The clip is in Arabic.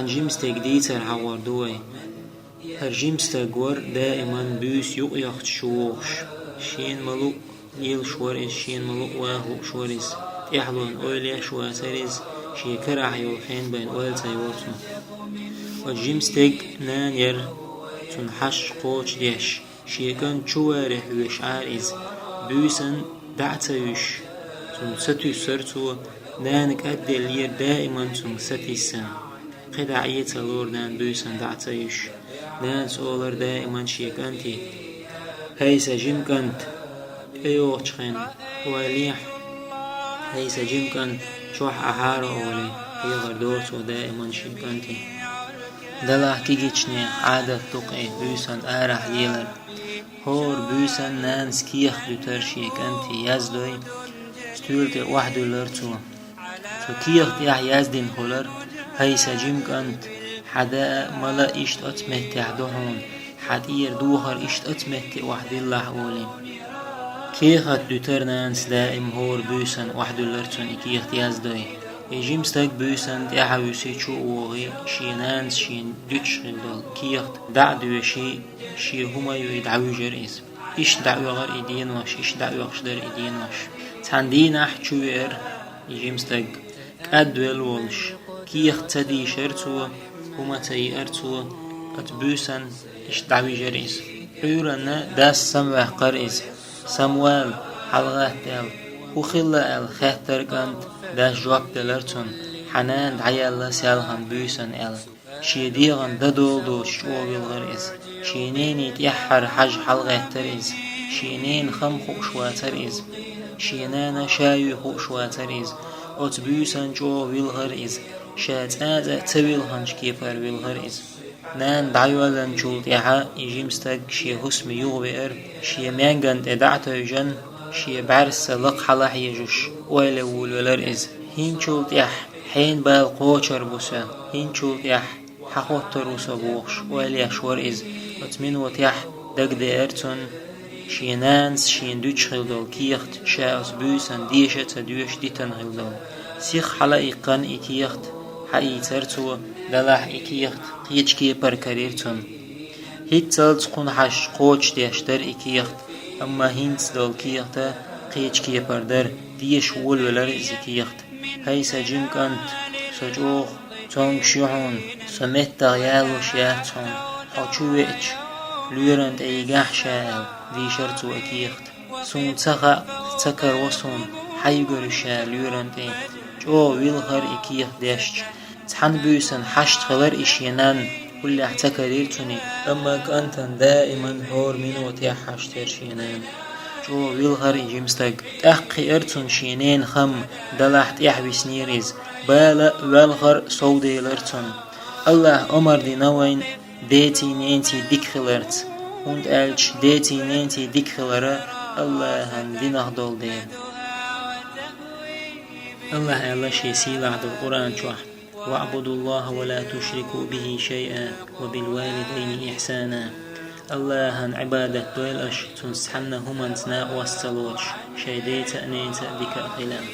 جيمستك ديتر عور دوي هرجيمستك ور دائما بيس يقيخت شوخش شين ملو يل شوريز شين ملو واهو شوريز يحلون أوليا شواتريز شي كرع يوخين بين أول تايوتن وجيمستك نانير تنحش قوش ديش شي كان شواره وشعاريز بيسن دعتيوش تن ستو سرتو نانك أدي لير دائما تن ستي السن قد عيت لور نان بيسن دعتيوش نان سولر دائما شي كانتي هيسا جيم كانت ايوغشخين وليح هيسا جيم كانت شوح أحارة أولي يغر دورتو دائما شي كانتي دلح كيجيتشني عادة تقعي بيسن آرح ليلر هور بيسن نانس كيخ دوتر شي كانتي يزدوي ستولتي وحدو لرتو كيخ تيح يزدين هولر هيسا جيم كانت حدا ملا إشت أتمهت يحدوهون حدير دوهر إشت أتمهت وحد الله أولي كيخت دوتر نانس دائم هور بيسن وحدو لرتون كيخ يزدوي جيمستك بيسن تيحويسي شو وغي شي نانس شي دوتش غلدل كيخت دعدو شي هما يدعوي جرئيز إش دعوي غر إدين واش إش دعوي غشدر إدين واش تاندين أحجوير جيمستك كأدويل والش كيخ تدي شرتو هما تيئرتو أتبوسن إش دعوي جرئيز عورنا داس سموه قرئيز سموال حلغة دل وخلا ال خهتر كانت داس جواب دلرتون حنان دعيالا سيالغان بوسن ال شيديغان ددولدو شوغل غرئيز شينين يتيحر حج حلغة ترئيز شينين خم خوشواترئيز شينانا شايو خوشواترئيز أتبوسن جو ويلغرئيز شات آزا تبيلهنش كيفر ويلغرئيز نان دعيوالن جولت يحا يجيمستك شي هسم يغبئر شي مانغان تدعتو جن شي بعرس لق حلاح يجوش ويلا ولرئيز هين جولت يح حين بال قوشر بوسا هين جولت يح حقوتر وسا بوخش ويلا شورئيز وتمين وتيح دق ديرتون شي نانس شي ندوش خلدول كيخت شاوس بوسن ديشت دوش ديتن خلدول سيخ حلائقان إكيخت حقي ترتو دلاح إكيخت قيتش كيبر كاريرتون هيت تلت قون حش قوش ديشتر إكيخت أما هينس دول كيخت قيتش كيبر در ديش ولر إزكيخت هيسا جيم كانت سجوخ تونغ شيحون سمت تغيالو شياتون حوشو ويتش لورند أيقاح شال دي شرتو أكيخت سون تخا تكر وصون حيقر شال لورند أي جو ويلغر إكيخ ديشت تحن بيسن حشت خلر إشينان واللي احتكريرتوني أما كانتن دائما هور من وتيح حشتر شينان جو ويلغر إجيمستك تحقي إرتون شينين خم دلحت إحبي سنيريز بالا والغر صودي لرتون الله أمر دي نوين ديتي نينتي ديك خلرت und ألش ديتي نينتي ديك خلرة الله هن دي نهضول دين الله شي سيلة عد القرآن شوح واعبدوا الله ولا تشركوا به شيئا وبالوالدين إحسانا الله عبادة دويلش تنسحنا هم انتنا وستلوش شيديت أنيت بك أخلام